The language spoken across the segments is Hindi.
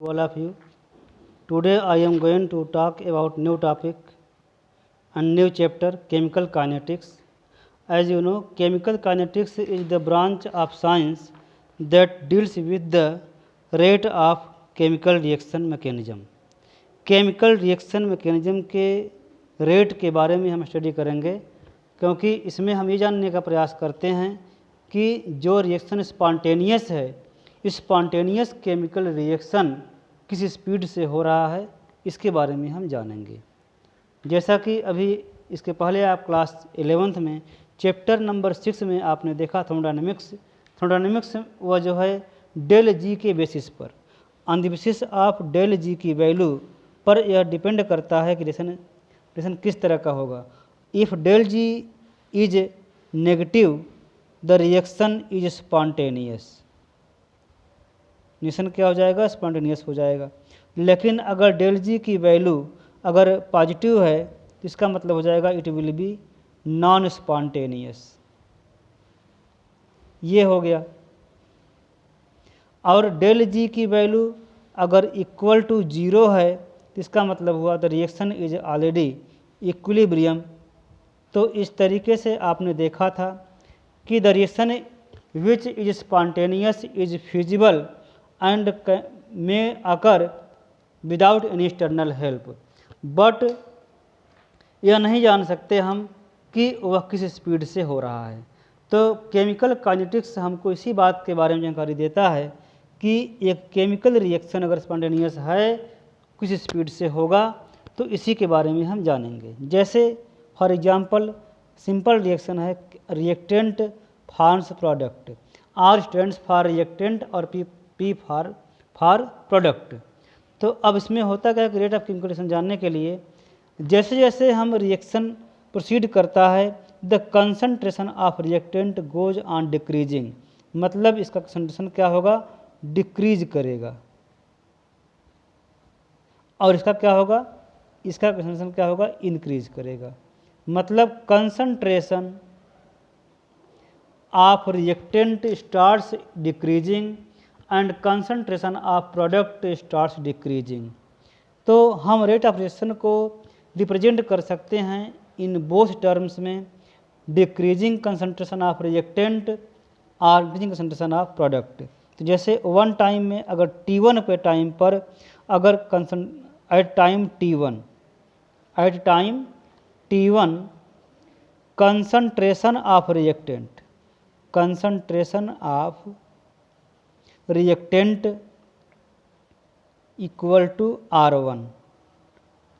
All of you. Today I am going to talk about new topic and new chapter, chemical kinetics. As you know, chemical kinetics is the branch of science that deals with the rate of chemical reaction mechanism. Chemical reaction mechanism के रेट के बारे में हम स्टडी करेंगे, क्योंकि इसमें हम ये जानने का प्रयास करते हैं कि जो रिएक्शन स्पॉन्टेनियस है, स्पॉन्टेनियस केमिकल रिएक्शन किस स्पीड से हो रहा है, इसके बारे में हम जानेंगे। जैसा कि अभी इसके पहले आप क्लास 11th में चैप्टर नंबर 6 में आपने देखा थर्मोडायनेमिक्स वह जो है डेल जी के बेसिस पर, on the basis of del G की वैल्यू पर यह डिपेंड करता है कि रिएक्शन किस तरह का होगा। If del G is negative the reaction is spontaneous, reaction क्या हो जाएगा, स्पॉन्टेनियस हो जाएगा। लेकिन अगर डेल जी की वैल्यू अगर पॉजिटिव है तो इसका मतलब हो जाएगा it will be non spontaneous. ये हो गया। और डेल जी की वैल्यू अगर इक्वल टू 0 है तो इसका मतलब हुआ the reaction is already equilibrium. तो इस तरीके से आपने देखा था कि the reaction which is spontaneous is feasible and may occur without any external help, but यह नहीं जान सकते हम कि वह किस स्पीड से हो रहा है। तो केमिकल काइनेटिक्स हमको इसी बात के बारे में जानकारी देता है कि एक केमिकल रिएक्शन अगर स्पॉन्टेनियस है, किस स्पीड से होगा, तो इसी के बारे में हम जानेंगे। जैसे फॉर एग्जांपल सिंपल रिएक्शन है reactant forms product, R stands for reactant और पी फॉर प्रोडक्ट। तो अब इसमें होता क्या है कि रेट ऑफ केमिकल रिएक्शन जानने के लिए जैसे जैसे हम रिएक्शन प्रोसीड करता है the concentration of reactant goes on decreasing, मतलब इसका कंसंट्रेशन क्या होगा, डिक्रीज करेगा। और इसका क्या होगा, इसका कंसंट्रेशन क्या होगा, इंक्रीज करेगा। मतलब concentration of reactant starts decreasing and concentration of product starts decreasing. तो हम रेट ऑफ रिएक्शन को रिप्रेजेंट कर सकते हैं इन बोथ टर्म्स में, डिक्रीजिंग कंसंट्रेशन ऑफ रिएक्टेंट और इंक्रीजिंग कंसंट्रेशन ऑफ प्रोडक्ट। तो जैसे वन टाइम में अगर T1 पे टाइम पर अगर at time T1 concentration of reactant equal to R1,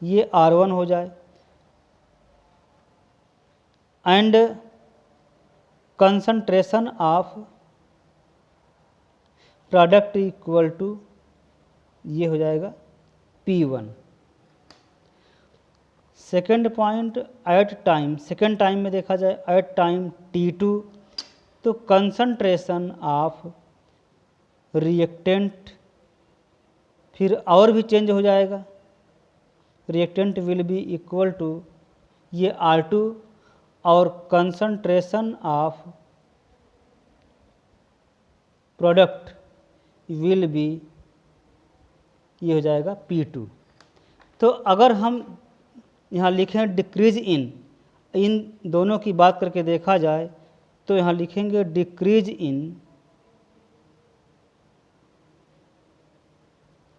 ये R1 हो जाए, and concentration of product equal to ये हो जाएगा P1। Second point at time, second time में देखा जाए एट टाइम T2, तो कंसंट्रेशन ऑफ रिएक्टेंट फिर और भी चेंज हो जाएगा, reactant will be equal to ये R2 और concentration of product will be ये हो जाएगा P2। तो अगर हम यहाँ लिखें डिक्रीज इन दोनों की बात करके देखा जाए तो यहाँ लिखेंगे decrease in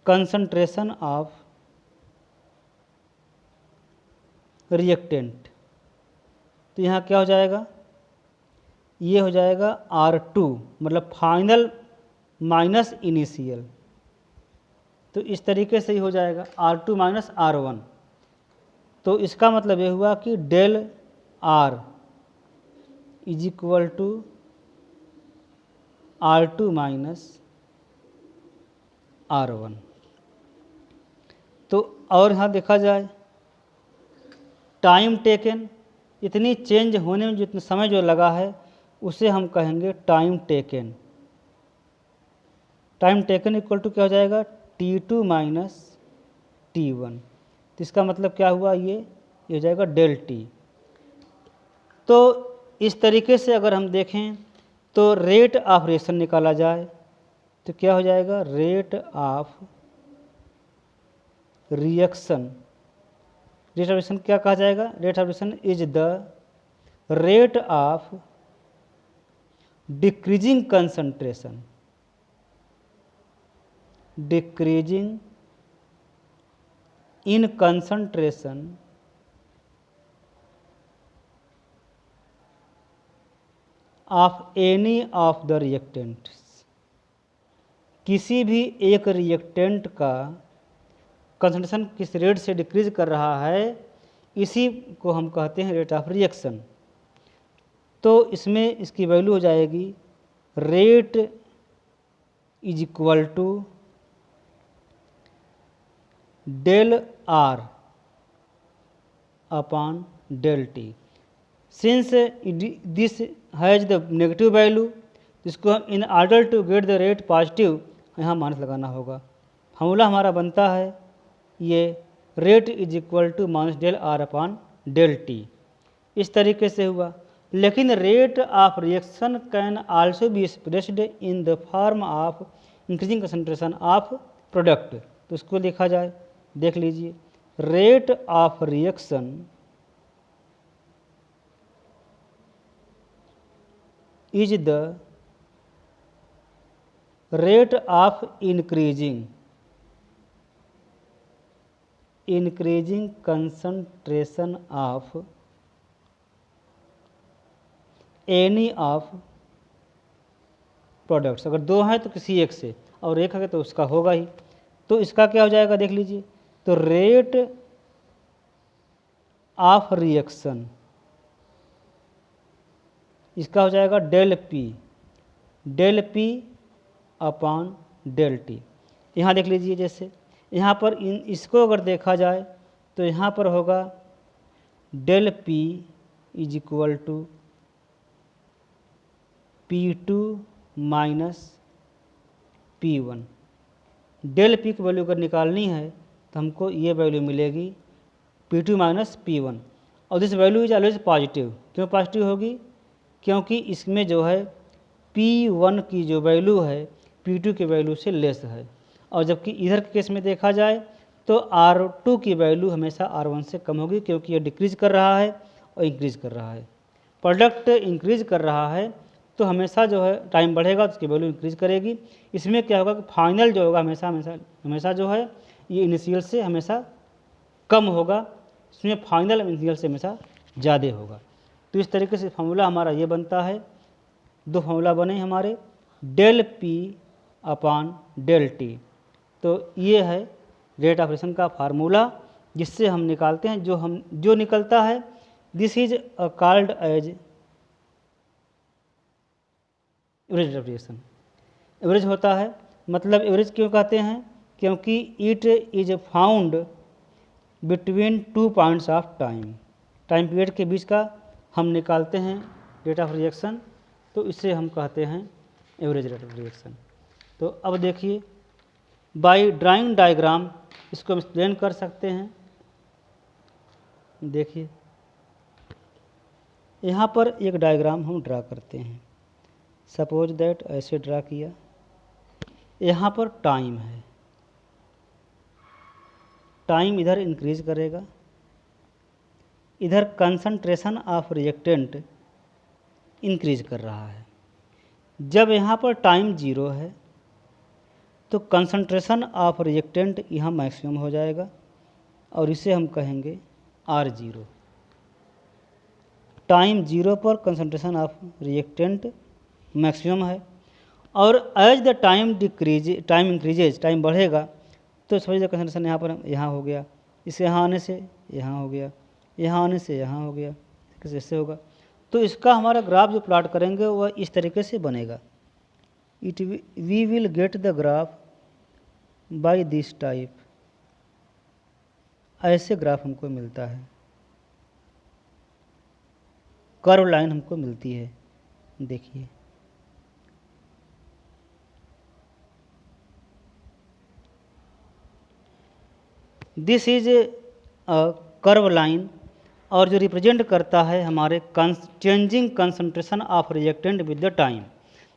concentration of reactant. तो यहाँ क्या हो जाएगा, ये हो जाएगा R2, मतलब फाइनल माइनस इनिशियल। तो इस तरीके से ही हो जाएगा R2 माइनस R1। तो इसका मतलब ये हुआ कि del R is equal to R2 minus R1। तो और यहाँ देखा जाए टाइम टेकन, इतनी चेंज होने में जितना समय जो लगा है उसे हम कहेंगे time taken. Time taken equal to क्या हो जाएगा, T2 माइनस T1। तो इसका मतलब क्या हुआ, ये हो जाएगा डेल T। तो इस तरीके से अगर हम देखें तो रेट ऑफ रिएक्शन निकाला जाए तो क्या हो जाएगा, rate of reaction, rate of reaction क्या कहा जाएगा? Rate of reaction is the rate of decreasing concentration, decreasing in concentration of any of the reactants, किसी भी एक रिएक्टेंट का कंसंट्रेशन किस रेट से डिक्रीज कर रहा है, इसी को हम कहते हैं रेट ऑफ रिएक्शन। तो इसमें इसकी वैल्यू हो जाएगी rate is equal to del R upon del T. Since this has the negative value, इसको हम in order to get the rate positive यहाँ माइनस लगाना होगा। फॉर्मूला हमारा बनता है ये rate is equal to minus del R upon del T, इस तरीके से हुआ। लेकिन rate of reaction can also be expressed in the form of increasing concentration of product. तो इसको लिखा जाए, देख लीजिए, rate of reaction is the rate of increasing concentration of any of products. अगर दो हैं तो किसी एक से, और एक है तो उसका होगा ही। तो इसका क्या हो जाएगा देख लीजिए, तो रेट ऑफ रिएक्शन इसका हो जाएगा del P upon del T. यहाँ देख लीजिए, जैसे यहाँ पर इसको अगर देखा जाए तो यहाँ पर होगा del P is equal to P2 minus P1। Del P की वैल्यू अगर निकालनी है तो हमको ये वैल्यू मिलेगी P2 माइनस P1, और this value is always positive. क्यों पॉजिटिव होगी? क्योंकि इसमें जो है P1 की जो वैल्यू है P2 की वैल्यू से लेस है, और जबकि इधर के केस में देखा जाए तो R2 की वैल्यू हमेशा R1 से कम होगी, क्योंकि ये डिक्रीज कर रहा है और इंक्रीज कर रहा है। प्रोडक्ट इंक्रीज कर रहा है तो हमेशा जो है टाइम बढ़ेगा तो उसकी वैल्यू इंक्रीज करेगी। इसमें क्या होगा कि फाइनल जो होगा हमेशा जो है ये इनिशियल से हमेशा कम होगा, इसमें फाइनल इनिशियल से हमेशा ज़्यादा होगा। तो इस तरीके से फार्मूला हमारा ये बनता है। दो फार्मूला बने हमारे, del P upon del T. तो ये है रेट ऑफ रिएक्शन का फार्मूला, जिससे हम निकालते हैं जो निकलता है this is called as average of reaction. Average होता है, मतलब एवरेज क्यों कहते हैं? क्योंकि it is found between 2 points of time period के बीच का हम निकालते हैं रेट ऑफ रिएक्शन, तो इसे हम कहते हैं एवरेज रेट ऑफ रिएक्शन। तो अब देखिए, बाय ड्राइंग डायग्राम इसको हम एक्सप्लेन कर सकते हैं। देखिए यहाँ पर एक डायग्राम हम ड्रा करते हैं। सपोज दैट ऐसे ड्रा किया, यहाँ पर टाइम है, टाइम इधर इंक्रीज करेगा, इधर कंसंट्रेशन ऑफ रिएक्टेंट इंक्रीज कर रहा है। जब यहाँ पर टाइम 0 है तो कंसंट्रेशन ऑफ रिएक्टेंट यहाँ मैक्सिमम हो जाएगा, और इसे हम कहेंगे R0। टाइम 0 पर कंसंट्रेशन ऑफ रिएक्टेंट मैक्सिमम है, और as the time increases, time बढ़ेगा तो समझिए कंसंट्रेशन यहाँ हो गया, इसे यहाँ आने से यहाँ हो गया, यहाँ आने से यहाँ हो गया, कैसे होगा। तो इसका हमारा ग्राफ जो प्लॉट करेंगे वह इस तरीके से बनेगा। We will get the graph by this type. ऐसे ग्राफ हमको मिलता है, कर्व लाइन हमको मिलती है। देखिए दिस इज कर्व लाइन, और जो रिप्रेजेंट करता है हमारे changing concentration of reactant with the time.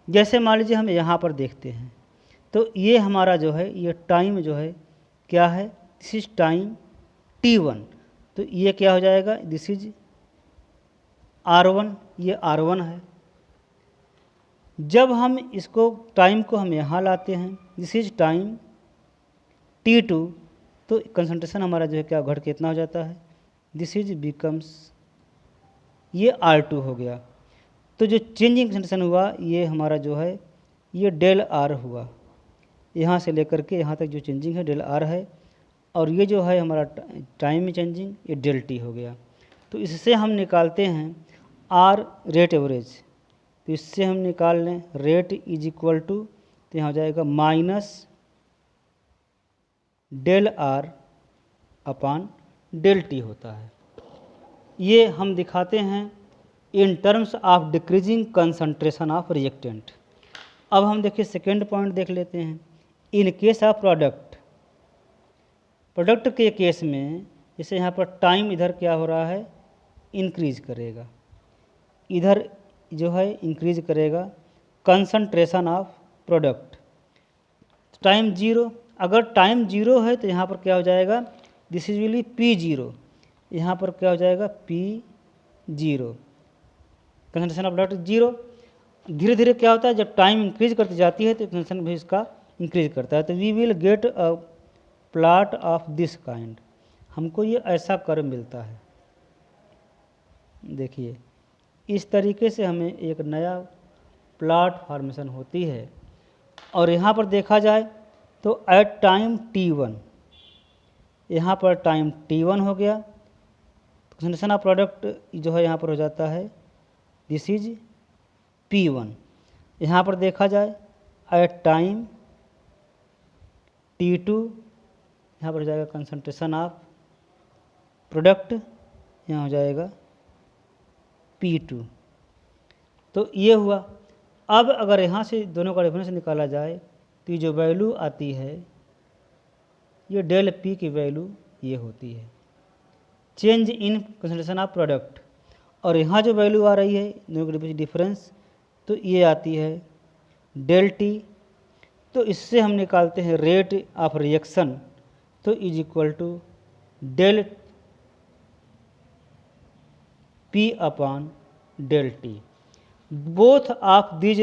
जैसे मान लीजिए हम यहाँ पर देखते हैं तो ये हमारा जो है ये टाइम जो है क्या है दिस इज टाइम t1, तो ये क्या हो जाएगा, दिस इज r1, ये r1 है। जब हम इसको टाइम को हम यहाँ लाते हैं, दिस इज टाइम t2, तो कंसंट्रेशन हमारा जो है क्या घट के इतना हो जाता है, दिस इज बिकम्स, ये R2 हो गया। तो जो चेंजिंग कंसंट्रेशन हुआ ये हमारा जो है ये डेल आर हुआ, यहाँ से लेकर के यहाँ तक जो चेंजिंग है डेल आर है, और ये जो है हमारा टाइम में चेंजिंग ये डेल टी हो गया। तो इससे हम निकालते हैं आर रेट एवरेज, तो इससे हम निकाल लें रेट इज इक्वल टू, तो यहाँ हो जाएगा minus del R upon del T होता है। ये हम दिखाते हैं in terms of decreasing concentration of reactant. अब हम देखिए सेकेंड पॉइंट देख लेते हैं। इन केस ऑफ प्रोडक्ट के केस में जैसे यहाँ पर टाइम इधर क्या हो रहा है, इंक्रीज करेगा, इधर जो है इंक्रीज करेगा concentration of product, time zero, अगर टाइम जीरो है तो यहाँ पर क्या हो जाएगा, this is will P zero, यहाँ पर क्या हो जाएगा P zero, concentration of product zero. धीरे धीरे क्या होता है, जब टाइम इंक्रीज करती जाती है तो कंसंट्रेशन भी इसका इंक्रीज करता है। तो we will get a plot of this kind, हमको ये ऐसा कर्व मिलता है। देखिए इस तरीके से हमें एक नया प्लॉट फॉर्मेशन होती है। और यहाँ पर देखा जाए तो एट टाइम t1, यहाँ पर टाइम t1 हो गया, कंसंट्रेशन ऑफ प्रोडक्ट जो है यहाँ पर हो जाता है दिस इज P1। यहाँ पर देखा जाए एट टाइम t2, यहाँ पर हो जाएगा कंसंट्रेशन ऑफ प्रोडक्ट, यहाँ हो जाएगा P2। तो ये हुआ। अब अगर यहाँ से दोनों का डिफरेंस निकाला जाए तो ये जो वैल्यू आती है ये डेल P की वैल्यू ये होती है change in concentration of product, और यहाँ जो वैल्यू आ रही है दोनों के बीच डिफरेंस तो ये आती है डेल टी। तो इससे हम निकालते हैं रेट ऑफ रिएक्शन, तो is equal to del P upon del T. Both of these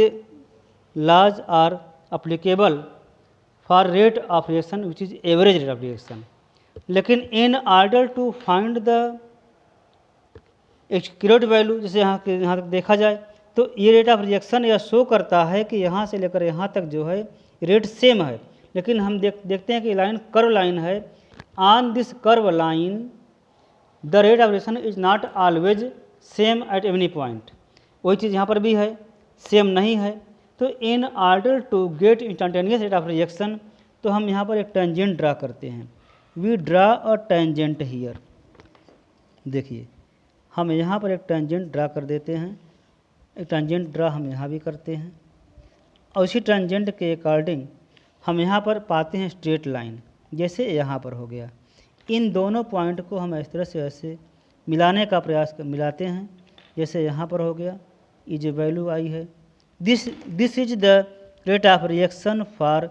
laws are applicable for rate of reaction which is average rate of reaction, लेकिन in order to find the accurate value, जैसे यहाँ तक देखा जाए तो ये रेट ऑफ रिएक्शन यह शो करता है कि यहाँ से लेकर यहाँ तक जो है रेट सेम है, लेकिन हम देखते हैं कि लाइन कर्व लाइन है। On this curve line the rate of reaction is not always same at any point, वही चीज़ यहाँ पर भी है, सेम नहीं है। तो in order to get instantaneous rate of reaction, तो हम यहाँ पर एक टेंजेंट ड्रा करते हैं। We draw a tangent here, देखिए हम यहाँ पर एक टेंजेंट ड्रा कर देते हैं, एक टेंजेंट ड्रा हम यहाँ भी करते हैं, और उसी टेंजेंट के अकॉर्डिंग हम यहाँ पर पाते हैं स्ट्रेट लाइन, जैसे यहाँ पर हो गया। इन दोनों पॉइंट को हम इस तरह से ऐसे मिलाने का प्रयास मिलाते हैं, जैसे यहाँ पर हो गया, ये जो वैल्यू आई है this is the rate of reaction for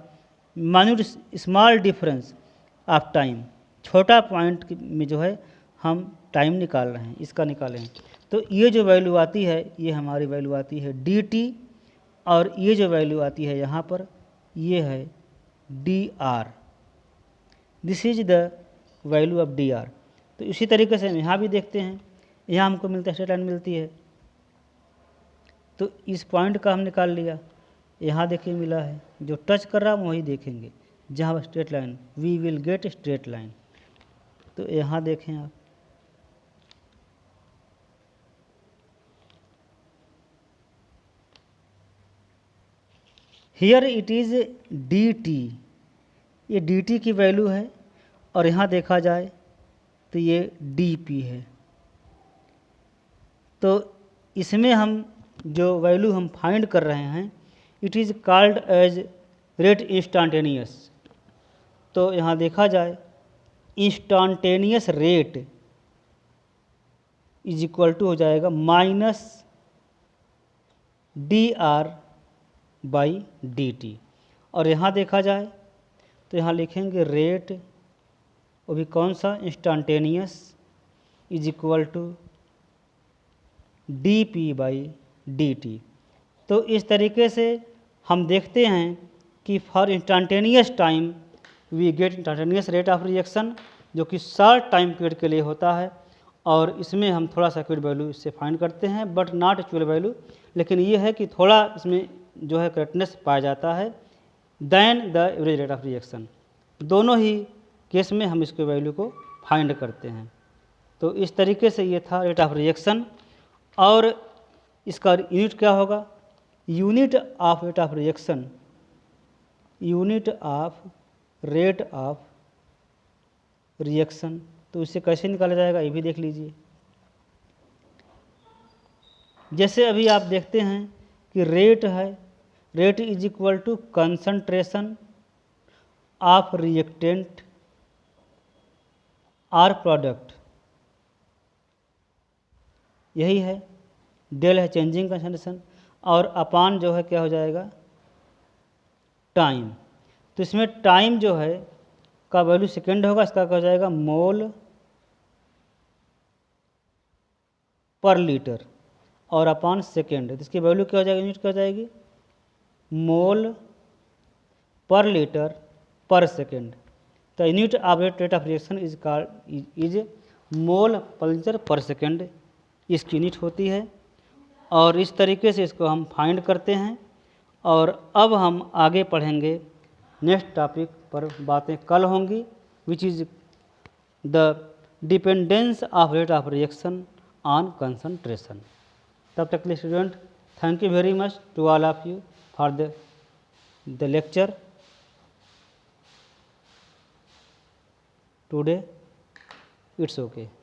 minute small difference of time, छोटा पॉइंट में जो है हम टाइम निकाल रहे हैं, इसका निकालें। तो ये जो वैल्यू आती है ये हमारी वैल्यू आती है dt, और ये जो वैल्यू आती है यहाँ पर ये है dr, this is the value of dr। तो इसी तरीके से हम यहाँ भी देखते हैं, यहाँ हमको मिलता है स्ट्रेट लाइन मिलती है, तो इस पॉइंट का हम निकाल लिया, यहाँ देखिए मिला है, जो टच कर रहा हम वही देखेंगे, जहाँ straight line we will get straight line. तो यहाँ देखें आप, हियर इट इज़ dt, ये dt की वैल्यू है, और यहाँ देखा जाए तो ये dp है। तो इसमें हम जो वैल्यू हम फाइंड कर रहे हैं it is called as rate instantaneous. तो यहाँ देखा जाए instantaneous rate is equal to हो जाएगा माइनस dr बाई dt, और यहाँ देखा जाए तो यहाँ लिखेंगे रेट वो भी कौन सा, instantaneous is equal to dp/dt। तो इस तरीके से हम देखते हैं कि for instantaneous time we get instantaneous rate of reaction, जो कि शॉर्ट टाइम पीरियड के लिए होता है, और इसमें हम थोड़ा सा एक्यूरेट वैल्यू इससे फाइंड करते हैं, बट नॉट एक्चुअल वैल्यू। लेकिन ये है कि थोड़ा इसमें जो है करेक्टनेस पाया जाता है than the average rate of reaction. दोनों ही केस में हम इसके वैल्यू को फाइंड करते हैं। तो इस तरीके से ये था रेट ऑफ रिएक्शन। और इसका यूनिट क्या होगा, unit of rate of reaction, unit of rate of reaction. तो इसे कैसे निकाला जाएगा ये भी देख लीजिए। जैसे अभी आप देखते हैं कि रेट है, rate is equal to concentration of reactant or product, यही है। डेल है चेंजिंग कंसंट्रेशन, और अपान जो है क्या हो जाएगा, टाइम। तो इसमें टाइम जो है का वैल्यू सेकेंड होगा, इसका क्या हो जाएगा, मोल पर लीटर, और अपान सेकेंड, तो इसकी वैल्यू क्या हो जाएगी, यूनिट क्या हो जाएगी, मोल पर लीटर पर सेकेंड। तो unit of rate of reaction is mole पर लीटर पर सेकेंड, इसकी यूनिट होती है। और इस तरीके से इसको हम फाइंड करते हैं। और अब हम आगे पढ़ेंगे, नेक्स्ट टॉपिक पर बातें कल होंगी, which is the dependence of rate of reaction on concentration. तब तक के लिए student, thank you very much to all of you for the lecture today. It's okay.